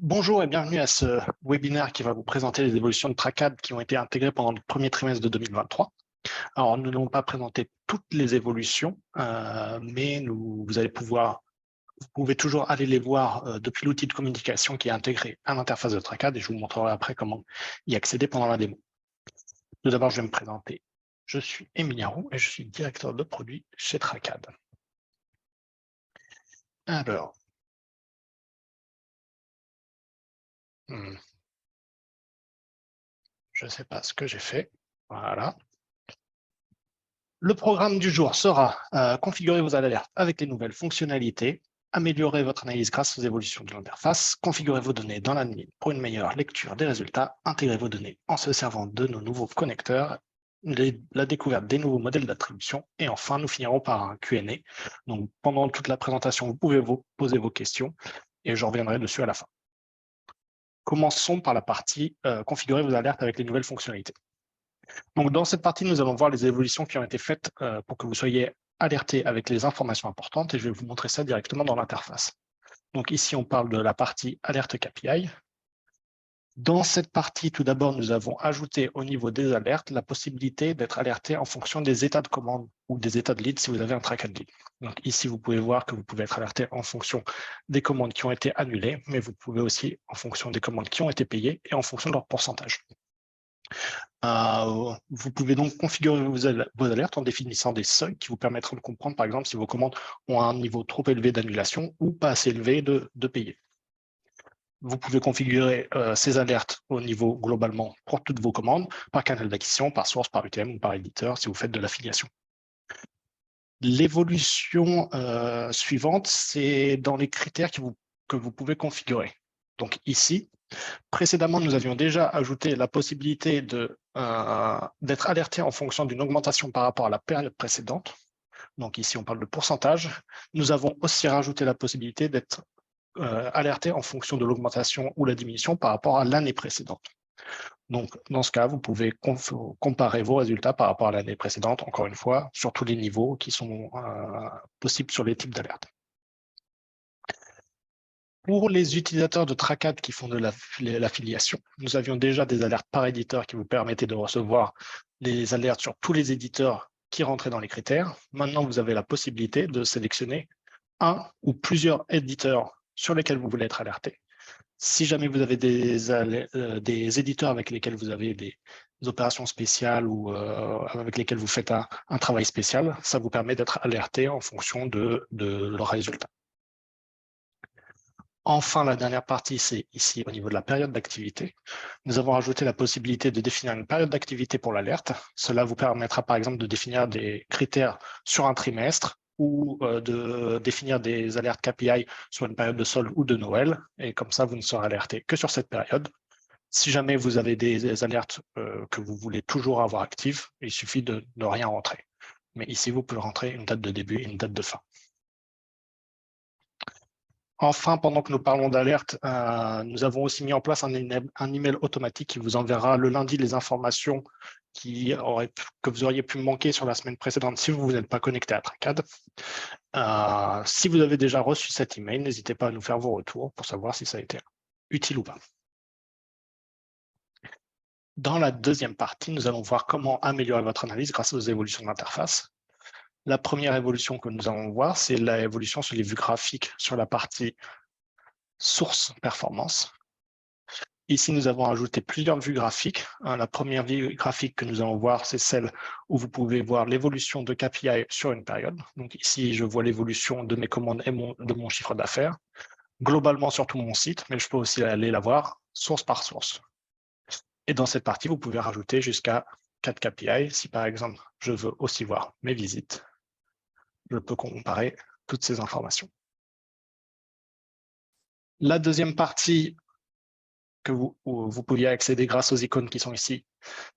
Bonjour et bienvenue à ce webinaire qui va vous présenter les évolutions de TRACAD qui ont été intégrées pendant le premier trimestre de 2023. Alors, nous n'allons pas présenter toutes les évolutions, mais vous pouvez toujours aller les voir depuis l'outil de communication qui est intégré à l'interface de TRACAD et je vous montrerai après comment y accéder pendant la démo. Tout d'abord, je vais me présenter. Je suis Emilien Roux et je suis directeur de produit chez TRACAD. Alors, je ne sais pas ce que j'ai fait. Voilà. Le programme du jour sera configurer vos alertes avec les nouvelles fonctionnalités, améliorer votre analyse grâce aux évolutions de l'interface, configurer vos données dans l'admin pour une meilleure lecture des résultats, intégrer vos données en se servant de nos nouveaux connecteurs, la découverte des nouveaux modèles d'attribution et enfin, nous finirons par un Q&A. Donc, pendant toute la présentation, vous pouvez vous poser vos questions et je reviendrai dessus à la fin. Commençons par la partie configurer vos alertes avec les nouvelles fonctionnalités. Donc, dans cette partie, nous allons voir les évolutions qui ont été faites pour que vous soyez alertés avec les informations importantes et je vais vous montrer ça directement dans l'interface. Donc ici, on parle de la partie alerte KPI. Dans cette partie, tout d'abord, nous avons ajouté au niveau des alertes la possibilité d'être alerté en fonction des états de commande ou des états de lead si vous avez un TRACAD lead. Donc ici, vous pouvez voir que vous pouvez être alerté en fonction des commandes qui ont été annulées, mais vous pouvez aussi en fonction des commandes qui ont été payées et en fonction de leur pourcentage. Vous pouvez donc configurer vos alertes en définissant des seuils qui vous permettront de comprendre, par exemple, si vos commandes ont un niveau trop élevé d'annulation ou pas assez élevé de payé. Vous pouvez configurer ces alertes au niveau globalement pour toutes vos commandes, par canal d'acquisition, par source, par UTM ou par éditeur, si vous faites de l'affiliation. L'évolution suivante, c'est dans les critères que vous pouvez configurer. Donc ici, précédemment, nous avions déjà ajouté la possibilité d'être alerté en fonction d'une augmentation par rapport à la période précédente. Donc ici, on parle de pourcentage. Nous avons aussi rajouté la possibilité d'être alerté en fonction de l'augmentation ou la diminution par rapport à l'année précédente. Donc, dans ce cas, vous pouvez comparer vos résultats par rapport à l'année précédente, encore une fois, sur tous les niveaux qui sont possibles sur les types d'alertes. Pour les utilisateurs de TRACAD qui font de l'affiliation, nous avions déjà des alertes par éditeur qui vous permettaient de recevoir des alertes sur tous les éditeurs qui rentraient dans les critères. Maintenant, vous avez la possibilité de sélectionner un ou plusieurs éditeurs sur lesquels vous voulez être alerté. Si jamais vous avez des éditeurs avec lesquels vous avez des opérations spéciales ou avec lesquels vous faites un travail spécial, ça vous permet d'être alerté en fonction de leurs résultats. Enfin, la dernière partie, c'est ici au niveau de la période d'activité. Nous avons ajouté la possibilité de définir une période d'activité pour l'alerte. Cela vous permettra par exemple de définir des critères sur un trimestre ou de définir des alertes KPI sur une période de solde ou de Noël. Et comme ça, vous ne serez alerté que sur cette période. Si jamais vous avez des alertes que vous voulez toujours avoir actives, il suffit de ne rien rentrer. Mais ici, vous pouvez rentrer une date de début et une date de fin. Enfin, pendant que nous parlons d'alerte, nous avons aussi mis en place un email automatique qui vous enverra le lundi les informations que vous auriez pu manquer sur la semaine précédente si vous n'êtes pas connecté à TRACAD. Si vous avez déjà reçu cet email, n'hésitez pas à nous faire vos retours pour savoir si ça a été utile ou pas. Dans la deuxième partie, nous allons voir comment améliorer votre analyse grâce aux évolutions de l'interface. La première évolution que nous allons voir, c'est l'évolution sur les vues graphiques sur la partie source performance. Ici, nous avons ajouté plusieurs vues graphiques. La première vue graphique que nous allons voir, c'est celle où vous pouvez voir l'évolution de KPI sur une période. Donc ici, je vois l'évolution de mes commandes et de mon chiffre d'affaires, globalement sur tout mon site, mais je peux aussi aller la voir source par source. Et dans cette partie, vous pouvez rajouter jusqu'à 4 KPI. Si par exemple, je veux aussi voir mes visites, je peux comparer toutes ces informations. La deuxième partie que vous pouviez accéder grâce aux icônes qui sont ici,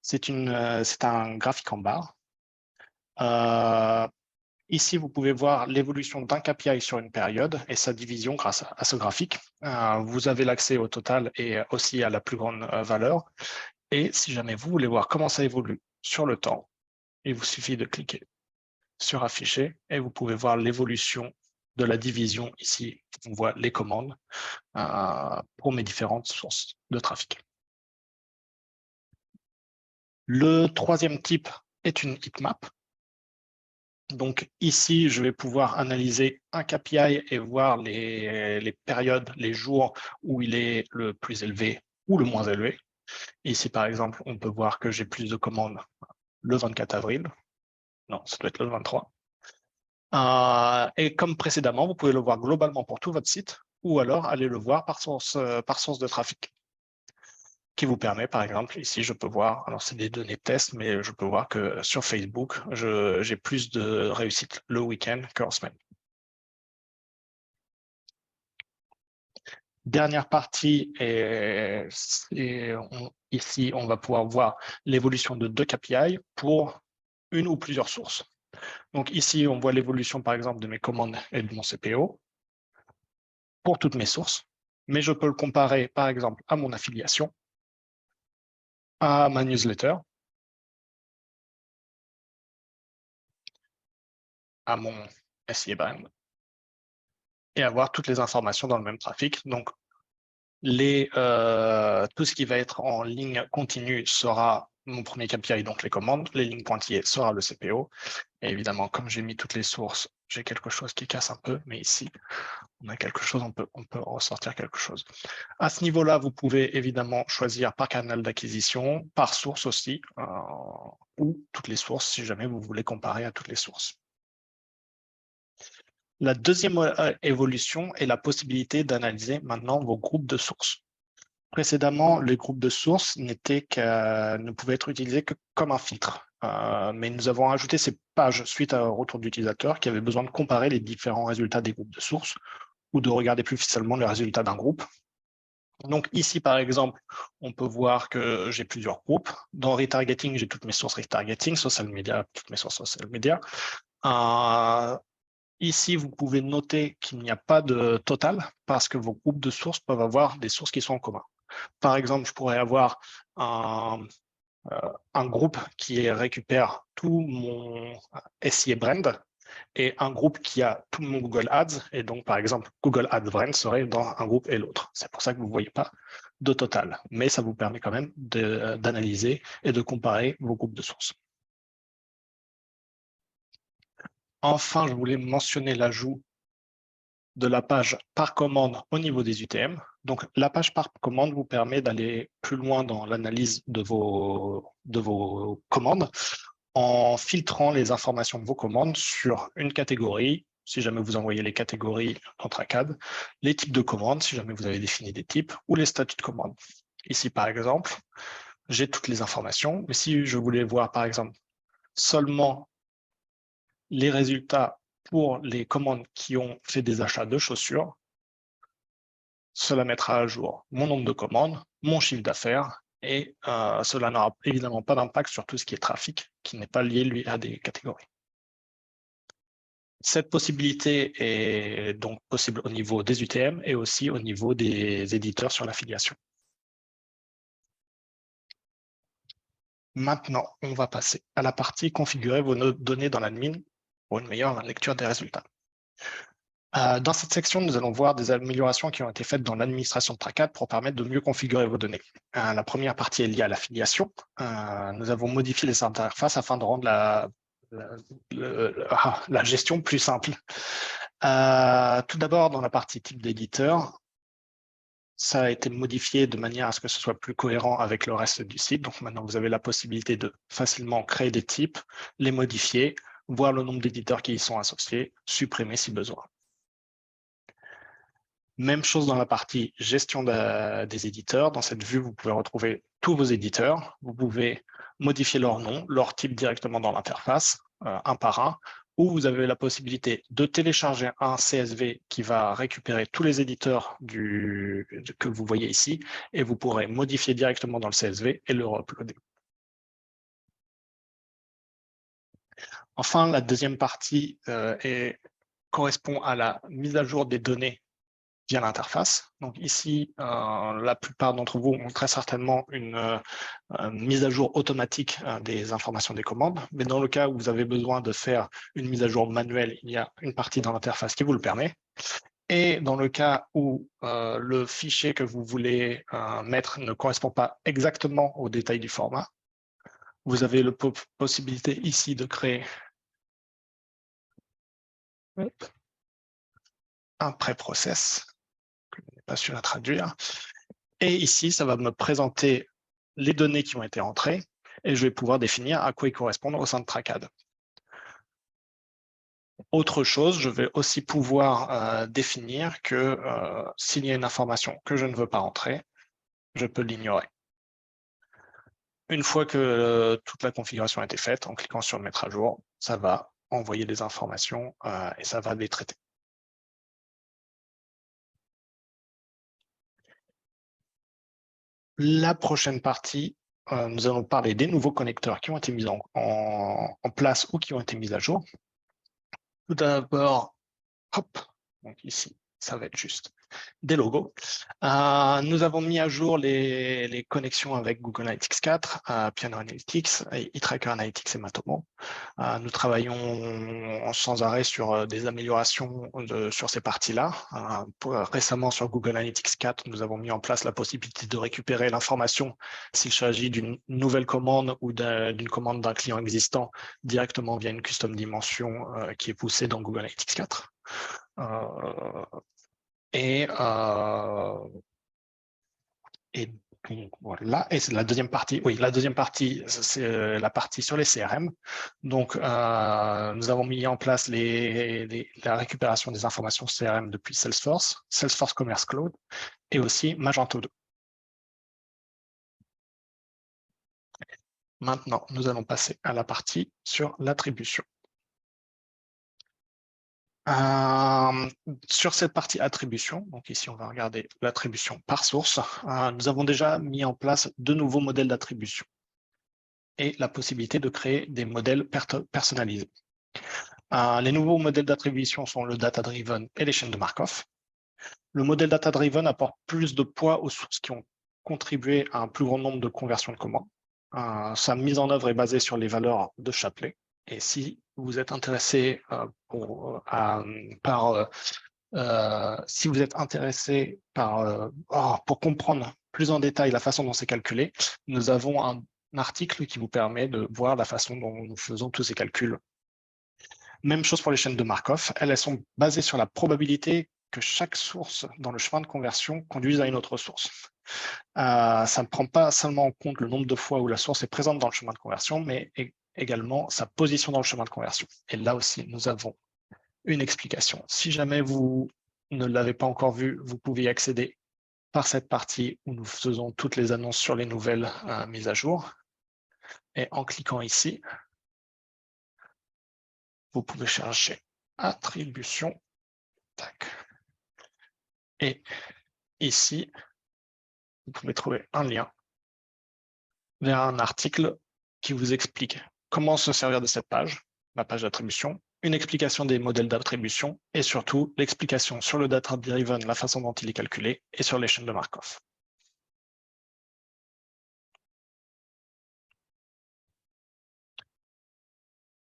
c'est un graphique en barre. Ici, vous pouvez voir l'évolution d'un KPI sur une période et sa division grâce à ce graphique. Vous avez l'accès au total et aussi à la plus grande valeur. Et si jamais vous voulez voir comment ça évolue sur le temps, il vous suffit de cliquer sur afficher et vous pouvez voir l'évolution de la division, ici, on voit les commandes pour mes différentes sources de trafic. Le troisième type est une heatmap. Donc ici, je vais pouvoir analyser un KPI et voir les périodes, les jours où il est le plus élevé ou le moins élevé. Ici, par exemple, on peut voir que j'ai plus de commandes le 24 avril. Non, ça doit être le 23. Et comme précédemment, vous pouvez le voir globalement pour tout votre site ou alors aller le voir par source de trafic, qui vous permet, par exemple, ici, je peux voir, alors c'est des données test, mais je peux voir que sur Facebook, j'ai plus de réussite le week-end qu'en semaine. Dernière partie, ici, on va pouvoir voir l'évolution de 2 KPI pour une ou plusieurs sources. Donc ici, on voit l'évolution, par exemple, de mes commandes et de mon CPO pour toutes mes sources, mais je peux le comparer, par exemple, à mon affiliation, à ma newsletter, à mon SEA brand, et avoir toutes les informations dans le même trafic. Donc, tout ce qui va être en ligne continue sera mon premier KPI, donc les commandes. Les lignes pointillées sera le CPO. Et évidemment, comme j'ai mis toutes les sources, j'ai quelque chose qui casse un peu, mais ici, on a quelque chose, on peut ressortir quelque chose. À ce niveau-là, vous pouvez évidemment choisir par canal d'acquisition, par source aussi, ou toutes les sources, si jamais vous voulez comparer à toutes les sources. La deuxième évolution est la possibilité d'analyser maintenant vos groupes de sources. Précédemment, les groupes de sources ne pouvaient être utilisés que comme un filtre. Mais nous avons ajouté ces pages suite à un retour d'utilisateurs qui avaient besoin de comparer les différents résultats des groupes de sources ou de regarder plus facilement les résultats d'un groupe. Donc ici, par exemple, on peut voir que j'ai plusieurs groupes. Dans retargeting, j'ai toutes mes sources retargeting, social media, toutes mes sources social media. Ici, vous pouvez noter qu'il n'y a pas de total parce que vos groupes de sources peuvent avoir des sources qui sont en commun. Par exemple, je pourrais avoir un groupe qui récupère tout mon SEA brand et un groupe qui a tout mon Google Ads. Et donc, par exemple, Google Ads brand serait dans un groupe et l'autre. C'est pour ça que vous ne voyez pas de total. Mais ça vous permet quand même d'analyser et de comparer vos groupes de sources. Enfin, je voulais mentionner l'ajout de la page par commande au niveau des UTM. Donc, la page par commande vous permet d'aller plus loin dans l'analyse de vos commandes en filtrant les informations de vos commandes sur une catégorie, si jamais vous envoyez les catégories dans Tracad, les types de commandes, si jamais vous avez défini des types, ou les statuts de commande. Ici, par exemple, j'ai toutes les informations, mais si je voulais voir, par exemple, seulement les résultats pour les commandes qui ont fait des achats de chaussures, cela mettra à jour mon nombre de commandes, mon chiffre d'affaires, et cela n'aura évidemment pas d'impact sur tout ce qui est trafic, qui n'est pas lié, lui, à des catégories. Cette possibilité est donc possible au niveau des UTM et aussi au niveau des éditeurs sur l'affiliation. Maintenant, on va passer à la partie configurer vos données dans l'admin pour une meilleure lecture des résultats. Dans cette section, nous allons voir des améliorations qui ont été faites dans l'administration de Tracad pour permettre de mieux configurer vos données. La première partie est liée à l'affiliation. Nous avons modifié les interfaces afin de rendre la gestion plus simple. Tout d'abord, dans la partie type d'éditeur, ça a été modifié de manière à ce que ce soit plus cohérent avec le reste du site. Donc maintenant, vous avez la possibilité de facilement créer des types, les modifier, voir le nombre d'éditeurs qui y sont associés, supprimer si besoin. Même chose dans la partie gestion des éditeurs. Dans cette vue, vous pouvez retrouver tous vos éditeurs. Vous pouvez modifier leur nom, leur type directement dans l'interface, un par un, ou vous avez la possibilité de télécharger un CSV qui va récupérer tous les éditeurs que vous voyez ici, et vous pourrez modifier directement dans le CSV et le uploader. Enfin, la deuxième partie correspond à la mise à jour des données via l'interface. Donc ici, la plupart d'entre vous ont très certainement une mise à jour automatique des informations des commandes, mais dans le cas où vous avez besoin de faire une mise à jour manuelle, il y a une partie dans l'interface qui vous le permet. Et dans le cas où le fichier que vous voulez mettre ne correspond pas exactement au détail du format, vous avez la possibilité ici de créer un pré-process que je n'ai pas su la traduire. Et ici, ça va me présenter les données qui ont été entrées et je vais pouvoir définir à quoi ils correspondent au sein de TrackAd. Autre chose, je vais aussi pouvoir définir que s'il y a une information que je ne veux pas entrer, je peux l'ignorer. Une fois que toute la configuration a été faite, en cliquant sur Mettre à jour, ça va envoyer des informations et ça va les traiter. La prochaine partie, nous allons parler des nouveaux connecteurs qui ont été mis en place ou qui ont été mis à jour. Tout d'abord, hop, donc ici, ça va être juste des logos. Nous avons mis à jour les connexions avec Google Analytics 4, Piano Analytics, eTracker Analytics et Matomo. Nous travaillons sans arrêt sur des améliorations sur ces parties-là. Récemment, sur Google Analytics 4, nous avons mis en place la possibilité de récupérer l'information s'il s'agit d'une nouvelle commande ou d'une commande d'un client existant directement via une custom dimension qui est poussée dans Google Analytics 4. Et donc, voilà, et c'est la deuxième partie. Oui, la deuxième partie, c'est la partie sur les CRM. Donc, nous avons mis en place la récupération des informations CRM depuis Salesforce, Salesforce Commerce Cloud et aussi Magento 2. Maintenant, nous allons passer à la partie sur l'attribution. Sur cette partie attribution, donc ici on va regarder l'attribution par source, nous avons déjà mis en place de nouveaux modèles d'attribution et la possibilité de créer des modèles personnalisés. Les nouveaux modèles d'attribution sont le data-driven et les chaînes de Markov. Le modèle data-driven apporte plus de poids aux sources qui ont contribué à un plus grand nombre de conversions de commandes. Sa mise en œuvre est basée sur les valeurs de Shapley. Et si vous êtes intéressé pour comprendre plus en détail la façon dont c'est calculé, nous avons un article qui vous permet de voir la façon dont nous faisons tous ces calculs. Même chose pour les chaînes de Markov. Elles sont basées sur la probabilité que chaque source dans le chemin de conversion conduise à une autre source. Ça ne prend pas seulement en compte le nombre de fois où la source est présente dans le chemin de conversion, mais également sa position dans le chemin de conversion. Et là aussi, nous avons une explication. Si jamais vous ne l'avez pas encore vu, vous pouvez y accéder par cette partie où nous faisons toutes les annonces sur les nouvelles mises à jour. Et en cliquant ici, vous pouvez chercher attribution. Tac. Et ici, vous pouvez trouver un lien vers un article qui vous explique comment se servir de cette page, la page d'attribution, une explication des modèles d'attribution et surtout l'explication sur le data-driven, la façon dont il est calculé et sur les chaînes de Markov.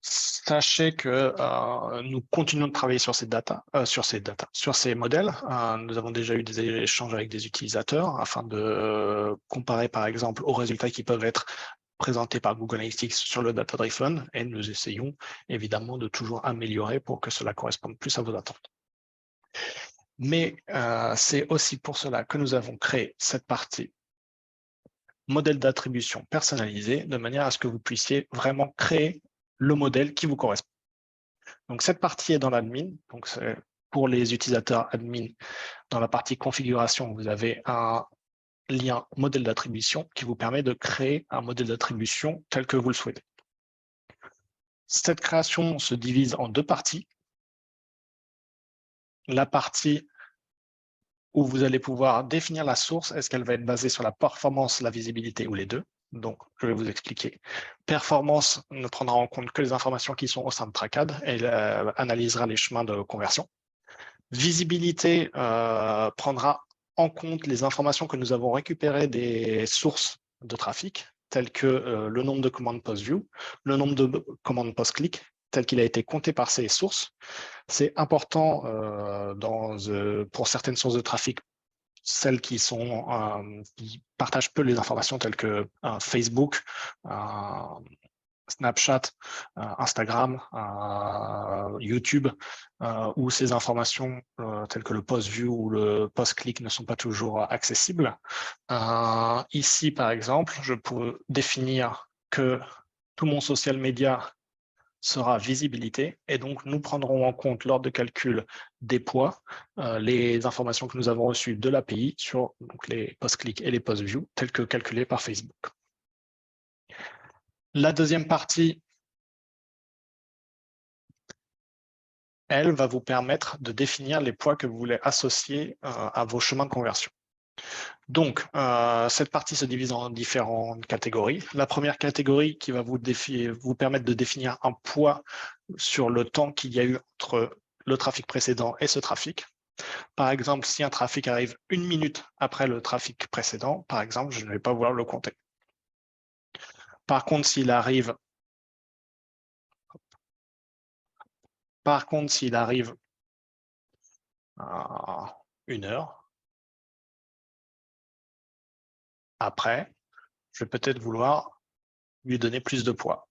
Sachez que nous continuons de travailler sur ces modèles. Nous avons déjà eu des échanges avec des utilisateurs afin de comparer par exemple aux résultats qui peuvent être présentés par Google Analytics sur le data-driven et nous essayons évidemment de toujours améliorer pour que cela corresponde plus à vos attentes. Mais c'est aussi pour cela que nous avons créé cette partie modèle d'attribution personnalisé de manière à ce que vous puissiez vraiment créer le modèle qui vous correspond. Donc, cette partie est dans l'admin. Donc, pour les utilisateurs admin, dans la partie configuration, vous avez un lien modèle d'attribution qui vous permet de créer un modèle d'attribution tel que vous le souhaitez. Cette création se divise en deux parties. La partie où vous allez pouvoir définir la source, est-ce qu'elle va être basée sur la performance, la visibilité ou les deux? Donc, je vais vous expliquer. Performance ne prendra en compte que les informations qui sont au sein de TrackAd et analysera les chemins de conversion. Visibilité prendra en compte les informations que nous avons récupérées des sources de trafic, telles que le nombre de commandes post-view, le nombre de commandes post-click, tel qu'il a été compté par ces sources. C'est important pour certaines sources de trafic, celles qui partagent peu les informations, telles que Facebook, Snapchat, Instagram, YouTube, où ces informations telles que le post-view ou le post-click ne sont pas toujours accessibles. Ici, par exemple, je peux définir que tout mon social media sera visibilité, et donc nous prendrons en compte lors de calcul des poids les informations que nous avons reçues de l'API sur donc, les post-click et les post-view tels que calculés par Facebook. La deuxième partie, elle va vous permettre de définir les poids que vous voulez associer à vos chemins de conversion. Donc, cette partie se divise en différentes catégories. La première catégorie qui va vous permettre de définir un poids sur le temps qu'il y a eu entre le trafic précédent et ce trafic. Par exemple, si un trafic arrive 1 minute après le trafic précédent, par exemple, je ne vais pas vouloir le compter. Par contre, s'il arrive à 1 heure après, je vais peut-être vouloir lui donner plus de poids,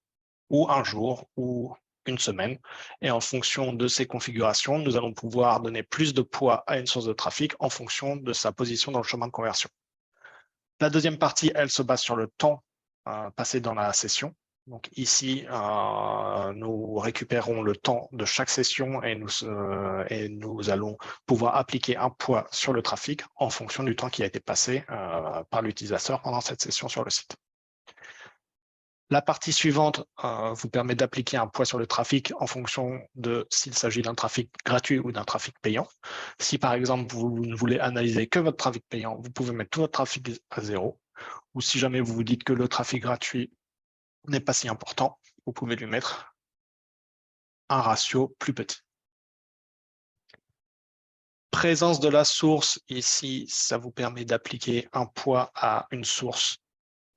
ou un jour, ou une semaine. Et en fonction de ces configurations, nous allons pouvoir donner plus de poids à une source de trafic en fonction de sa position dans le chemin de conversion. La deuxième partie, elle se base sur le temps passé dans la session. Donc ici, nous récupérons le temps de chaque session et nous allons pouvoir appliquer un poids sur le trafic en fonction du temps qui a été passé par l'utilisateur pendant cette session sur le site. La partie suivante vous permet d'appliquer un poids sur le trafic en fonction de s'il s'agit d'un trafic gratuit ou d'un trafic payant. Si par exemple, vous ne voulez analyser que votre trafic payant, vous pouvez mettre tout votre trafic à 0. Ou si jamais vous vous dites que le trafic gratuit n'est pas si important, vous pouvez lui mettre un ratio plus petit. Présence de la source, ici, ça vous permet d'appliquer un poids à une source.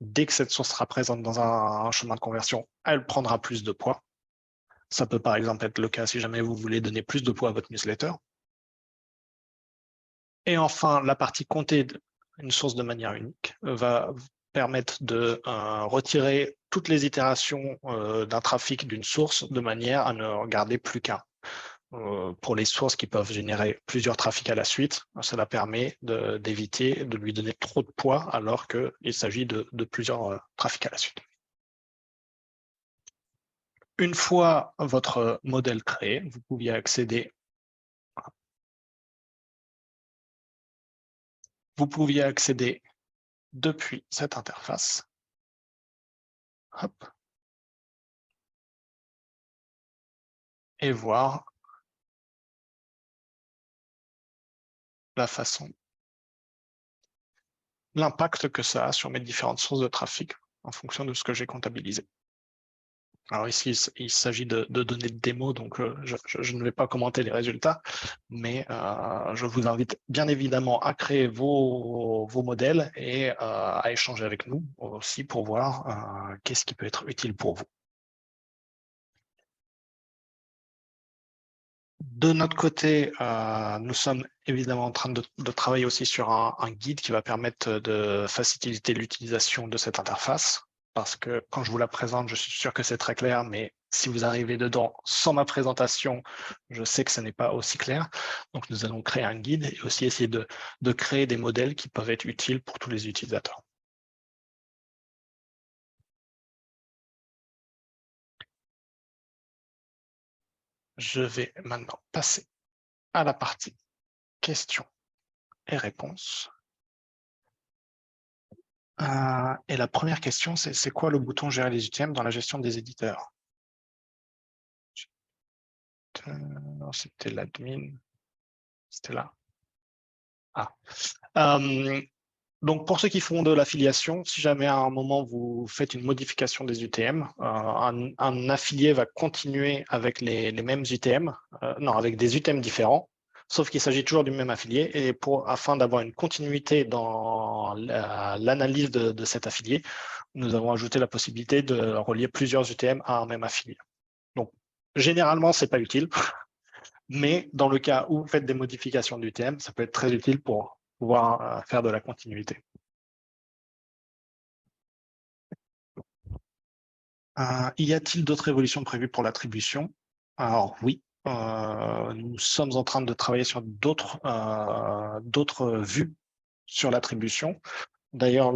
Dès que cette source sera présente dans un chemin de conversion, elle prendra plus de poids. Ça peut par exemple être le cas si jamais vous voulez donner plus de poids à votre newsletter. Et enfin, la partie compter une source de manière unique va vous permettre de retirer toutes les itérations d'un trafic d'une source de manière à ne garder plus qu'un. Pour les sources qui peuvent générer plusieurs trafics à la suite, cela permet d'éviter de lui donner trop de poids alors qu'il s'agit de plusieurs trafics à la suite. Une fois votre modèle créé, vous pouviez accéder depuis cette interface. Hop. Et voir la façon, l'impact que ça a sur mes différentes sources de trafic en fonction de ce que j'ai comptabilisé. Alors ici, il s'agit de données de démo, donc je ne vais pas commenter les résultats, mais je vous invite bien évidemment à créer vos modèles et à échanger avec nous aussi pour voir qu'est-ce qui peut être utile pour vous. De notre côté, nous sommes évidemment en train de travailler aussi sur un guide qui va permettre de faciliter l'utilisation de cette interface, parce que quand je vous la présente, je suis sûr que c'est très clair, mais si vous arrivez dedans sans ma présentation, je sais que ce n'est pas aussi clair. Donc nous allons créer un guide et aussi essayer de créer des modèles qui peuvent être utiles pour tous les utilisateurs. Je vais maintenant passer à la partie questions et réponses. Et la première question, c'est quoi le bouton « Gérer les UTM » dans la gestion des éditeurs? C'était l'admin. C'était là. Donc, pour ceux qui font de l'affiliation, si jamais à un moment vous faites une modification des UTM, un affilié va continuer avec les mêmes UTM, non, avec des UTM différents, sauf qu'il s'agit toujours du même affilié. Et afin d'avoir une continuité dans l'analyse de cet affilié, nous avons ajouté la possibilité de relier plusieurs UTM à un même affilié. Donc, généralement, ce n'est pas utile, mais dans le cas où vous faites des modifications d'UTM, ça peut être très utile pour pouvoir faire de la continuité. Y a-t-il d'autres évolutions prévues pour l'attribution? Alors oui, nous sommes en train de travailler sur d'autres vues sur l'attribution. D'ailleurs,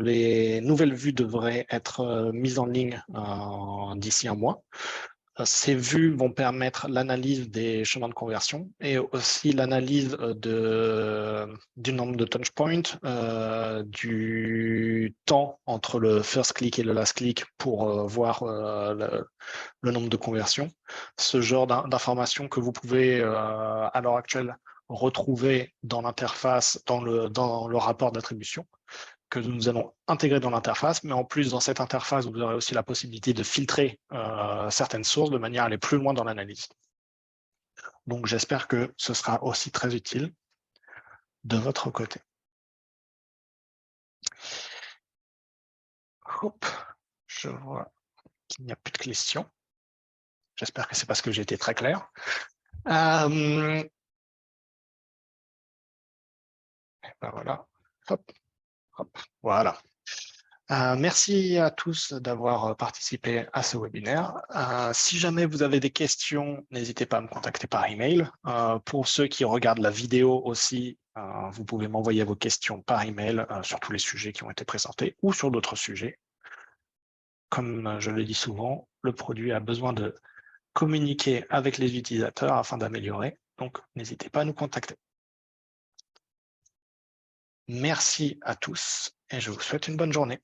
les nouvelles vues devraient être mises en ligne d'ici un mois. Ces vues vont permettre l'analyse des chemins de conversion et aussi l'analyse du nombre de touchpoints, du temps entre le first click et le last click pour voir le nombre de conversions. Ce genre d'informations que vous pouvez à l'heure actuelle retrouver dans l'interface, dans le rapport d'attribution, que nous allons intégrer dans l'interface, mais en plus, dans cette interface, vous aurez aussi la possibilité de filtrer certaines sources de manière à aller plus loin dans l'analyse. Donc, j'espère que ce sera aussi très utile de votre côté. Hop, je vois qu'il n'y a plus de questions. J'espère que c'est parce que j'ai été très clair. Ben voilà. Hop, hop, voilà. Merci à tous d'avoir participé à ce webinaire. Si jamais vous avez des questions, n'hésitez pas à me contacter par email. Pour ceux qui regardent la vidéo aussi, vous pouvez m'envoyer vos questions par email sur tous les sujets qui ont été présentés ou sur d'autres sujets. Comme je le dis souvent, le produit a besoin de communiquer avec les utilisateurs afin d'améliorer. Donc, n'hésitez pas à nous contacter. Merci à tous et je vous souhaite une bonne journée.